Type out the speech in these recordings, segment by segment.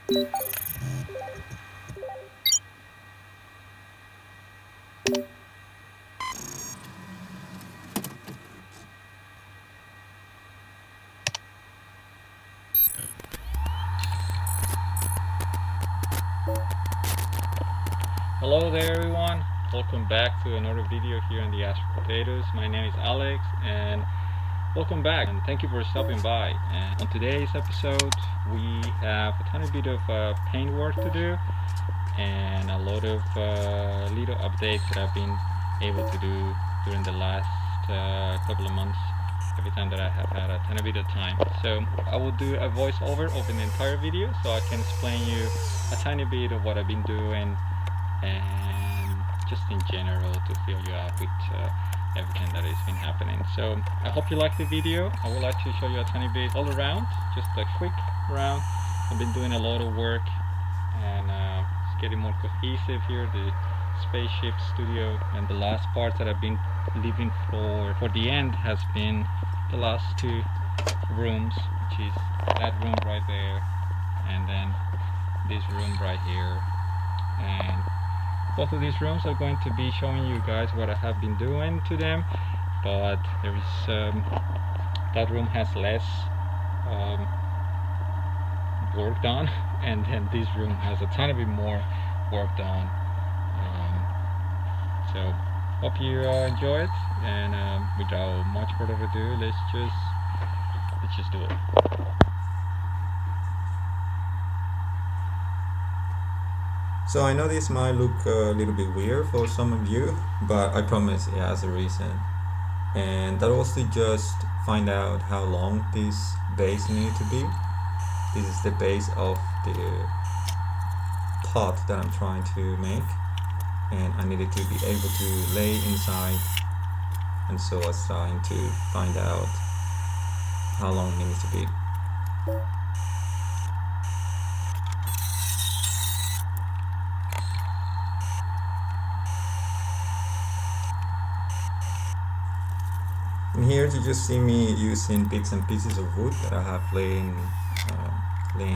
Hello there everyone, welcome back to another video here on the Astro Potatoes. My name is Alex and welcome back and thank you for stopping by. And on today's episode we have a tiny bit of paint work to do and a lot of little updates that I've been able to do during the last couple of months every time that I have had a tiny bit of time. So I will do a voiceover of the entire video so I can explain you a tiny bit of what I've been doing and just in general to fill you out with everything that has been happening. So I hope you like the video. I would like to show you a tiny bit all around, just a quick round. I've been doing a lot of work and it's getting more cohesive here, the Spaceship studio, and the last part that I've been leaving for the end has been the last two rooms, which is that room right there and then this room right here. And both of these rooms are going to be showing you guys what I have been doing to them, but there is that room has less work done, and then this room has a tiny bit more work done. So hope you enjoy it, and without much further ado, let's just do it. So I know this might look a little bit weird for some of you, but I promise it has a reason. And that was to just find out how long this base needed to be. This is the base of the pot that I'm trying to make, and I needed to be able to lay inside, and so I was trying to find out how long it needs to be. And here you just see me using bits and pieces of wood that I have laying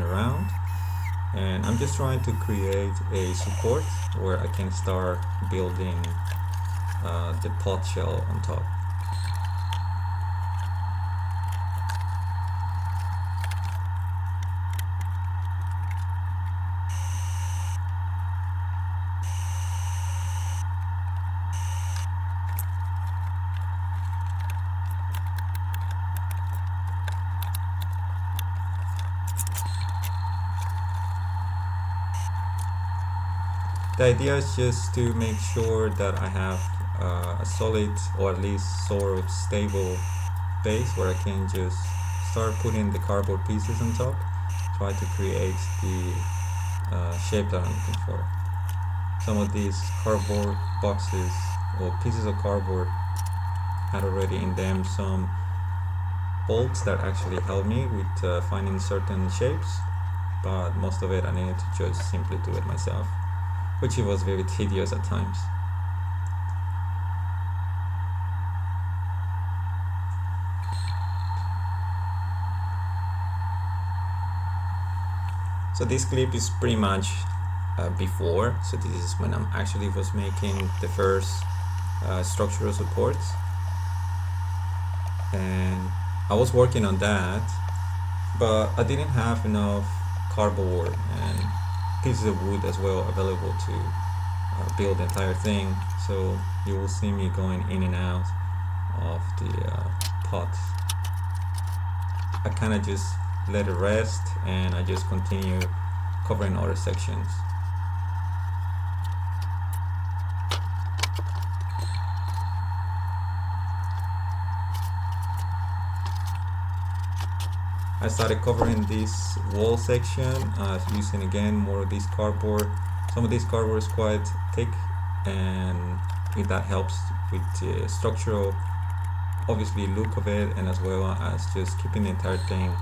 around, and I'm just trying to create a support where I can start building the pot shell on top. The idea is just to make sure that I have a solid or at least sort of stable base where I can just start putting the cardboard pieces on top, try to create the shape that I'm looking for. Some of these cardboard boxes or pieces of cardboard had already in them some bolts that actually help me with finding certain shapes, but most of it I needed to just simply do it myself, which it was very tedious at times. So this clip is pretty much before, so this is when I'm actually was making the first structural supports, and I was working on that, but I didn't have enough cardboard and pieces of wood as well available to build the entire thing, so you will see me going in and out of the pot. I kind of just let it rest and I just continue covering other sections. I started covering this wall section using again more of this cardboard. Some of this cardboard is quite thick, and that helps with the structural, obviously, look of it, and as well as just keeping the entire thing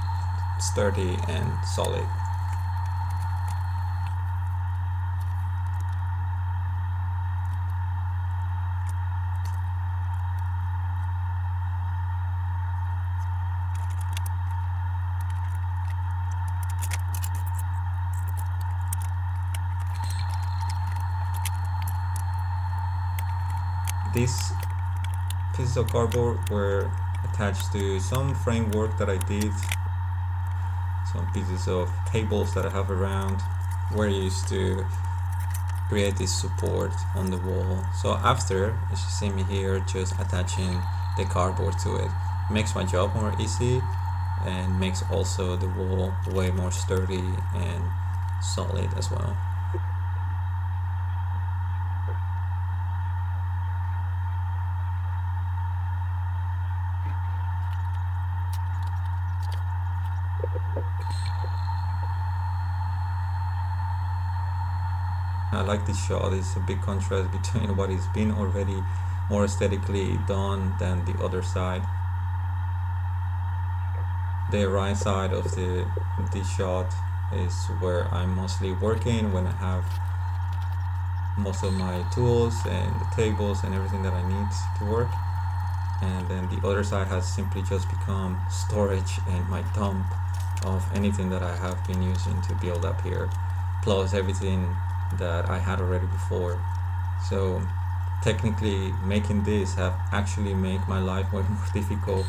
sturdy and solid. these pieces of cardboard were attached to some framework that I did, some pieces of tables that I have around, where I used to create this support on the wall. So after, as you see me here, just attaching the cardboard to it makes my job more easy and makes also the wall way more sturdy and solid as well. I like this shot. It's a big contrast between what is been already more aesthetically done than the other side. The right side of this shot is where I'm mostly working when I have most of my tools and the tables and everything that I need to work. And then the other side has simply just become storage and my dump of anything that I have been using to build up here, plus everything that I had already before. So technically making this have actually made my life way more difficult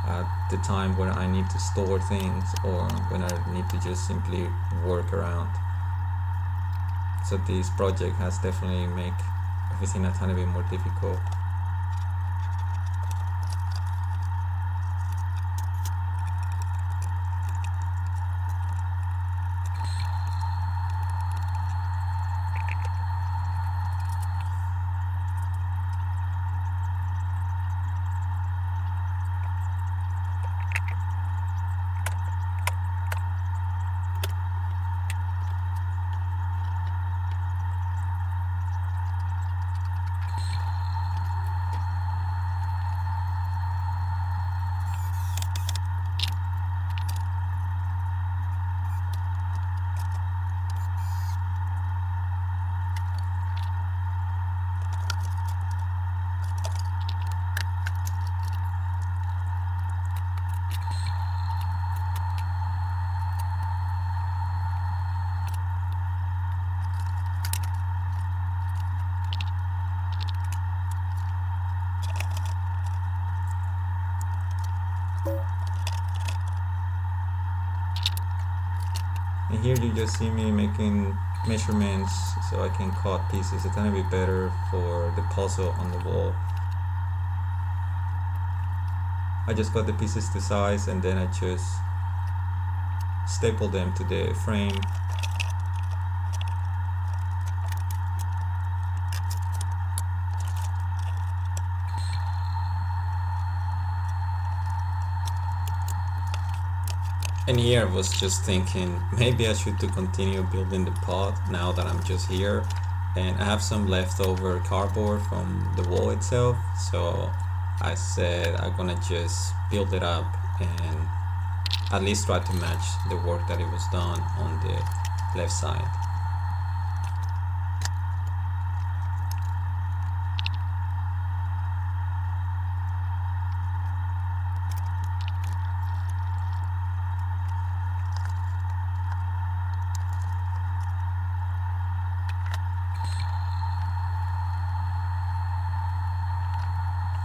at the time when I need to store things or when I need to just simply work around. So this project has definitely made everything a tiny bit more difficult. And here you just see me making measurements so I can cut pieces a tiny bit better for the puzzle on the wall. I just cut the pieces to size and then I just staple them to the frame. And here I was just thinking maybe I should to continue building the pod now that I'm just here, and I have some leftover cardboard from the wall itself, so I said I'm gonna just build it up and at least try to match the work that it was done on the left side.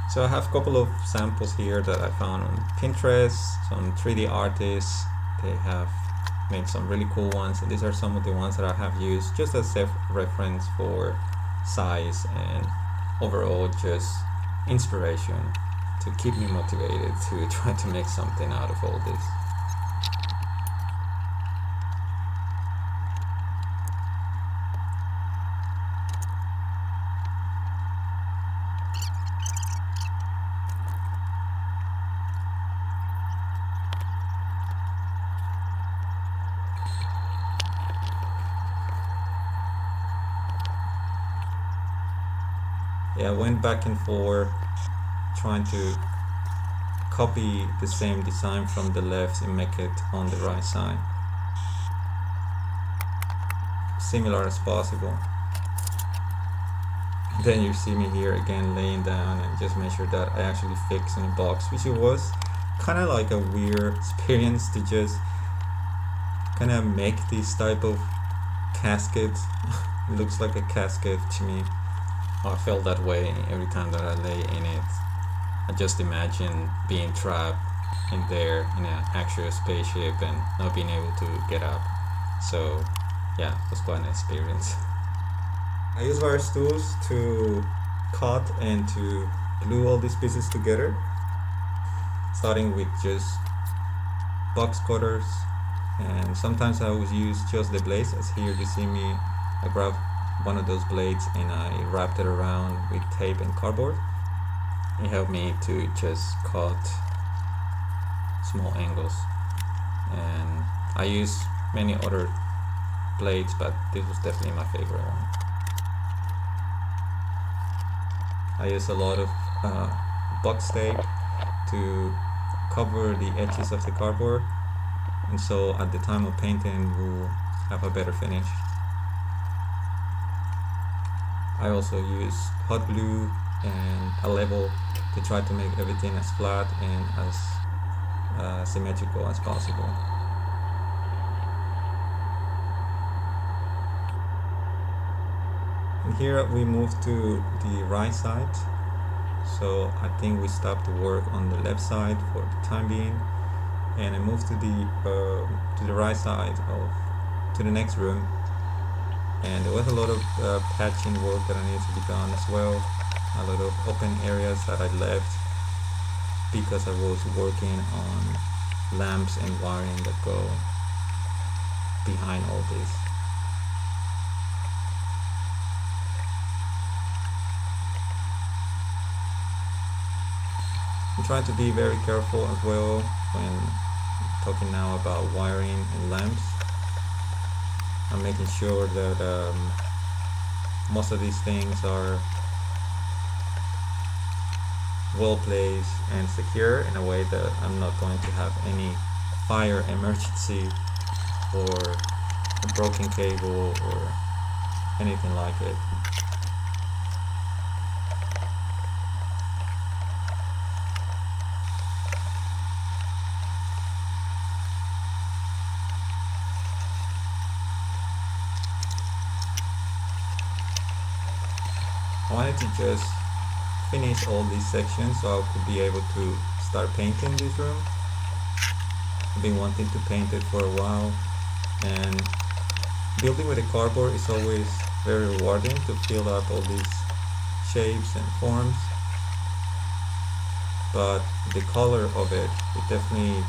So I have a couple of samples here that I found on Pinterest, some 3D artists. They have made some really cool ones, and these are some of the ones that I have used just as reference for size and overall just inspiration to keep me motivated to try to make something out of all this. Yeah, I went back and forth trying to copy the same design from the left and make it on the right side similar as possible. Then you see me here again laying down and just make sure that I actually fix in a box, which it was kind of like a weird experience to just kind of make this type of casket. It looks like a casket to me. I felt that way every time that I lay in it. I just imagine being trapped in there in an actual spaceship and not being able to get up. So, yeah, it was quite an experience. I use various tools to cut and to glue all these pieces together, starting with just box cutters, and sometimes I would use just the blades. As here you see me, I grabbed one of those blades and I wrapped it around with tape and cardboard. It helped me to just cut small angles, and I use many other blades, but this was definitely my favorite one. I use a lot of uh, box tape to cover the edges of the cardboard, and so at the time of painting we'll have a better finish. I also use hot glue and a level to try to make everything as flat and as symmetrical as possible. And here we move to the right side, so I think we stopped the work on the left side for the time being, and I moved to the right side of to the next room, and there was a lot of patching work that I needed to be done as well, a lot of open areas that I left because I was working on lamps and wiring that go behind all this. I'm trying to be very careful as well when talking now about wiring and lamps. I'm making sure that most of these things are well placed and secure in a way that I'm not going to have any fire emergency or a broken cable or anything like it. I wanted to just finish all these sections so I could be able to start painting this room. I've been wanting to paint it for a while, and building with a cardboard is always very rewarding to fill out all these shapes and forms, but the color of it definitely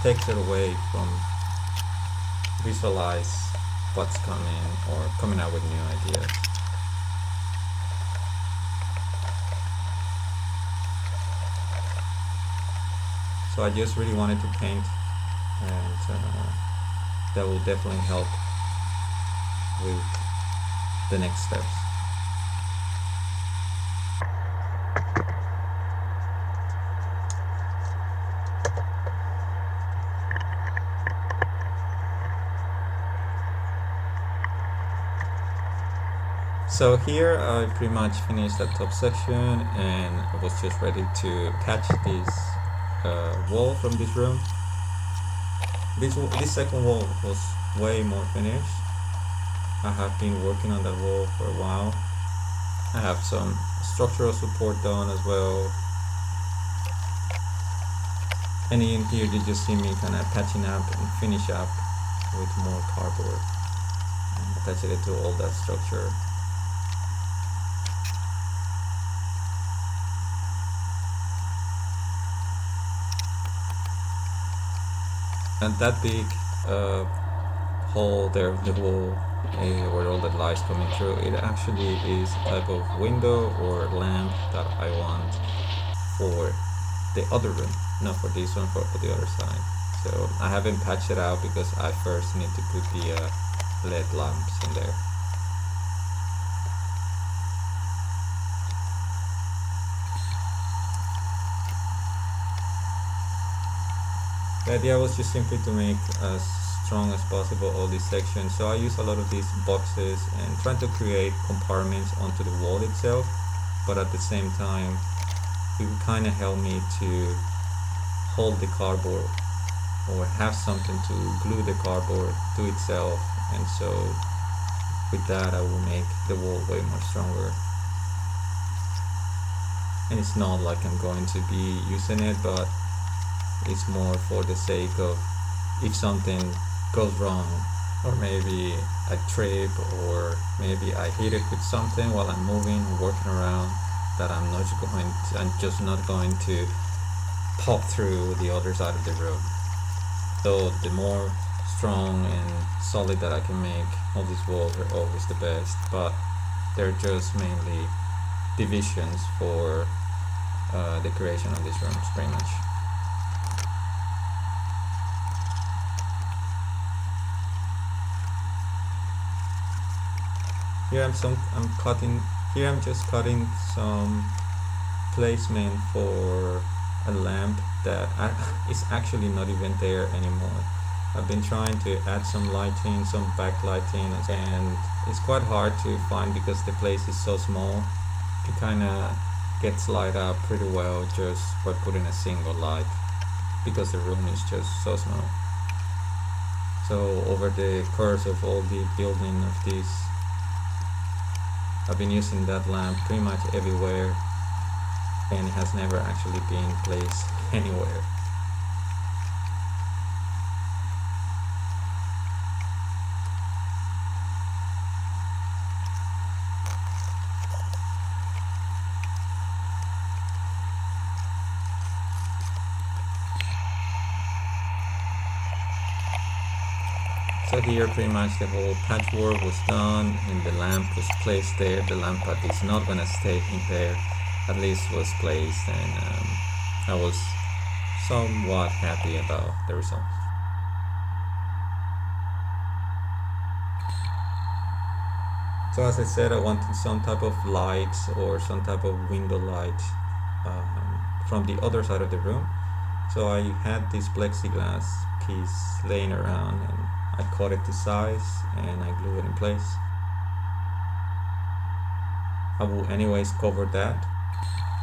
takes it away from visualize what's coming or coming out with new ideas. So I just really wanted to paint, and that will definitely help with the next steps. So here I pretty much finished that top section, and I was just ready to attach this wall from this room. This second wall was way more finished. I have been working on that wall for a while. I have some structural support done as well. And in here you just see me kind of patching up and finish up with more cardboard and attaching it to all that structure. And that big hole there of the wall where all that light's coming through, it actually is a type of window or lamp that I want for the other room, not for this one, for the other side. So I haven't patched it out because I first need to put the LED lamps in there. The idea was just simply to make as strong as possible all these sections. So I use a lot of these boxes and trying to create compartments onto the wall itself, but at the same time it would kind of help me to hold the cardboard or have something to glue the cardboard to itself, and so with that I will make the wall way more stronger. and it's not like I'm going to be using it, but it's more for the sake of if something goes wrong, or maybe I trip, or maybe I hit it with something while I'm moving, working around, that I'm just not going to pop through the other side of the room. So the more strong and solid that I can make, all these walls are always the best, but they're just mainly divisions for the creation of these rooms, pretty much. Here I'm cutting. Here I'm just cutting some placement for a lamp that is actually not even there anymore. I've been trying to add some lighting, some backlighting, and it's quite hard to find because the place is so small. It kind of gets light up pretty well just by putting a single light because the room is just so small. So over the course of all the building of this, I've been using that lamp pretty much everywhere, and it has never actually been placed anywhere. So here pretty much the whole patchwork was done and the lamp was placed there. The lamp that is not gonna stay in there at least was placed, and I was somewhat happy about the result. So as I said, I wanted some type of light or some type of window light from the other side of the room. So I had this plexiglass piece laying around, and I cut it to size and I glue it in place. I will anyways cover that.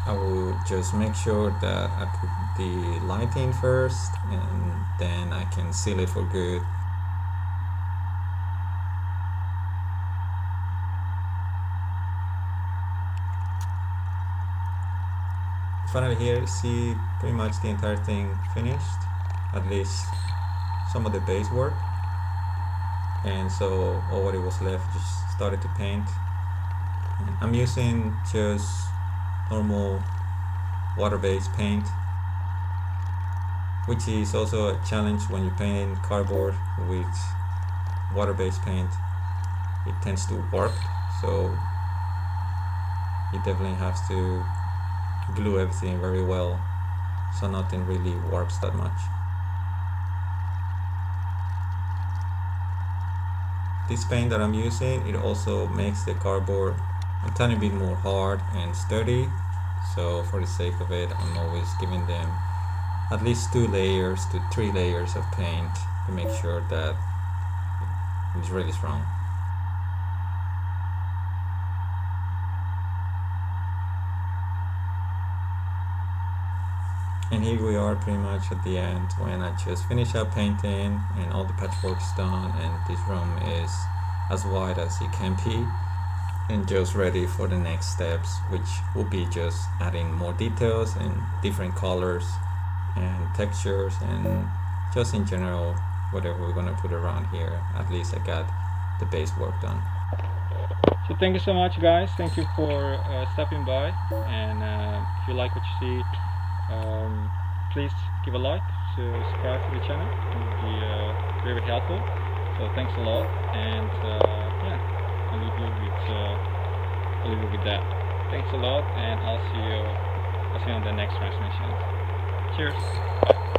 I will just make sure that I put the lighting first, and then I can seal it for good. Finally here, see pretty much the entire thing finished, at least some of the base work, and so all what it was left just started to paint. And I'm using just normal water-based paint, which is also a challenge when you paint cardboard with water-based paint. It tends to warp, so you definitely have to glue everything very well so nothing really warps that much. This paint that I'm using, it also makes the cardboard a tiny bit more hard and sturdy, so for the sake of it, I'm always giving them at least 2 layers to 3 layers of paint to make sure that it's really strong. And here we are pretty much at the end when I just finish up painting and all the patchwork's done, and this room is as wide as it can be and just ready for the next steps, which will be just adding more details and different colors and textures, and just in general whatever we're gonna put around here. At least I got the base work done. So thank you so much, guys. Thank you for stopping by. And if you like what you see, please give a like, subscribe to the channel. It would be very helpful. So thanks a lot. And yeah, I'll leave you with that. Thanks a lot, and I'll see you on the next transmission. Cheers. Bye.